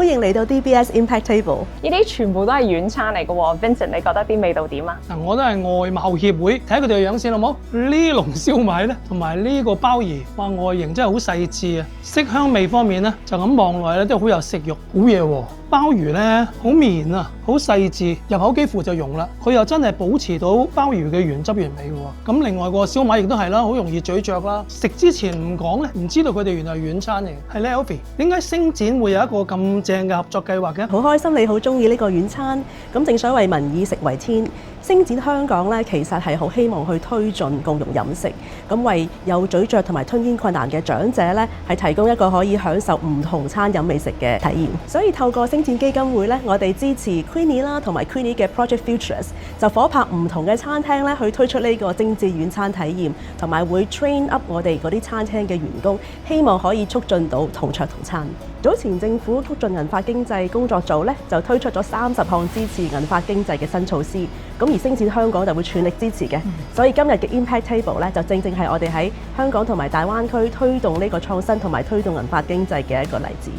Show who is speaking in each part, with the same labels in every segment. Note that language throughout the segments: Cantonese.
Speaker 1: 迎嚟到 DBS Impact Table。
Speaker 2: 呢啲全部都係軟餐嚟嘅喎 ，Vincent，你覺得啲味道點啊？
Speaker 3: 嗱，我都係外貌協會，睇下佢哋嘅樣先好冇？呢籠燒賣咧，同埋呢個鮑魚，哇，外形真係好細緻啊！色香味方面咧，就咁望落去咧，都好有食慾，好嘢喎！鮑魚咧好綿啊，好細緻，入口幾乎就溶啦。佢又真係保持到鮑魚嘅原汁原味嘅喎。咁另外個燒賣亦都係啦，好容易咀嚼啦。食之前唔講咧，唔知道佢哋原來係軟餐嚟嘅。係咧 ，Alfie，點解星展會有一個咁正嘅合作計劃嘅？
Speaker 1: 好開心你好中意呢個軟餐。咁正所謂民以食為天，星展香港咧其實係好希望去推進共融飲食，咁為有咀嚼同埋吞嚥困難嘅長者咧，係提供一個可以享受唔同餐飲美食嘅體驗。所以透過星展基金會咧，我哋支持 Queenie 啦同埋 Queenie 嘅 Project Futures， 就夥拍唔同嘅餐廳咧去推出呢個精緻軟餐體驗，同埋會 train up 我哋嗰啲餐廳嘅員工，希望可以促進到同桌同餐。早前政府促進銀髮經濟工作組咧就推出咗30項支持銀髮經濟嘅新措施，咁而星展香港就會全力支持嘅。所以今日嘅 Impact Table 咧就正正係我哋喺香港同埋大灣區推動呢個創新同埋推動銀髮經濟嘅一個例子。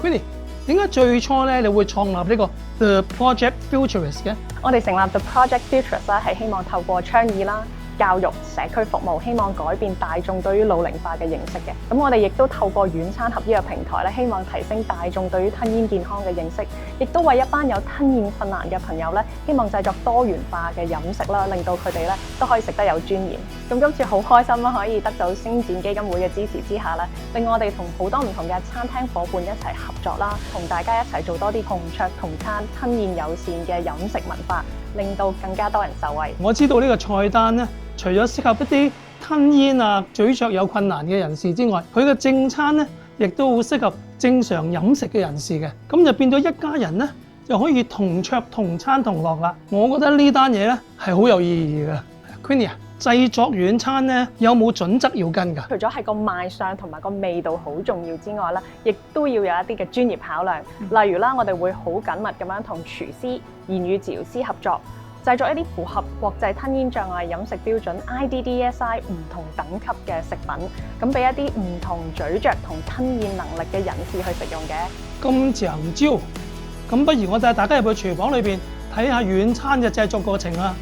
Speaker 3: Queenie，點解最初咧你會創立呢個 The Project Futures 嘅？
Speaker 2: 我哋成立 The Project Futures 咧，係希望透過倡議啦、教育、社區服務，希望改變大眾對於老齡化嘅認識嘅。咁我哋亦都透過軟餐盒呢個平台咧，希望提升大眾對於吞嚥健康嘅認識，亦都為一班有吞嚥困難嘅朋友咧，希望製作多元化嘅飲食啦，令到佢哋咧都可以食得有尊嚴。咁今次好開心啦，可以得到星展基金會嘅支持之下咧，令我哋同好多唔同嘅餐廳伙伴一齊合作啦，同大家一齊做多啲同桌同餐、吞嚥友善嘅飲食文化，令到更加多人受惠。
Speaker 3: 我知道呢個菜單咧，除咗適合一啲吞嚥啊、咀嚼有困難嘅人士之外，佢嘅正餐咧，亦都好適合正常飲食嘅人士嘅。咁就變咗一家人咧，就可以同桌同餐同樂啦。我覺得呢單嘢咧係好有意義嘅。Queenie 啊，製作軟餐咧有冇準則要跟㗎？
Speaker 2: 除咗係個賣相同埋個味道好重要之外咧，亦都要有一啲嘅專業考量。例如啦，我哋會好緊密咁樣同廚師、言語治療師合作，製作一啲符合國際吞嚥障礙飲食標準 IDDSI 唔同等級嘅食品，咁俾一啲唔同咀嚼同吞嚥能力嘅人士去食用嘅。
Speaker 3: 咁長招，咁不如我帶大家入去廚房裏邊睇下軟餐嘅製作過程啦。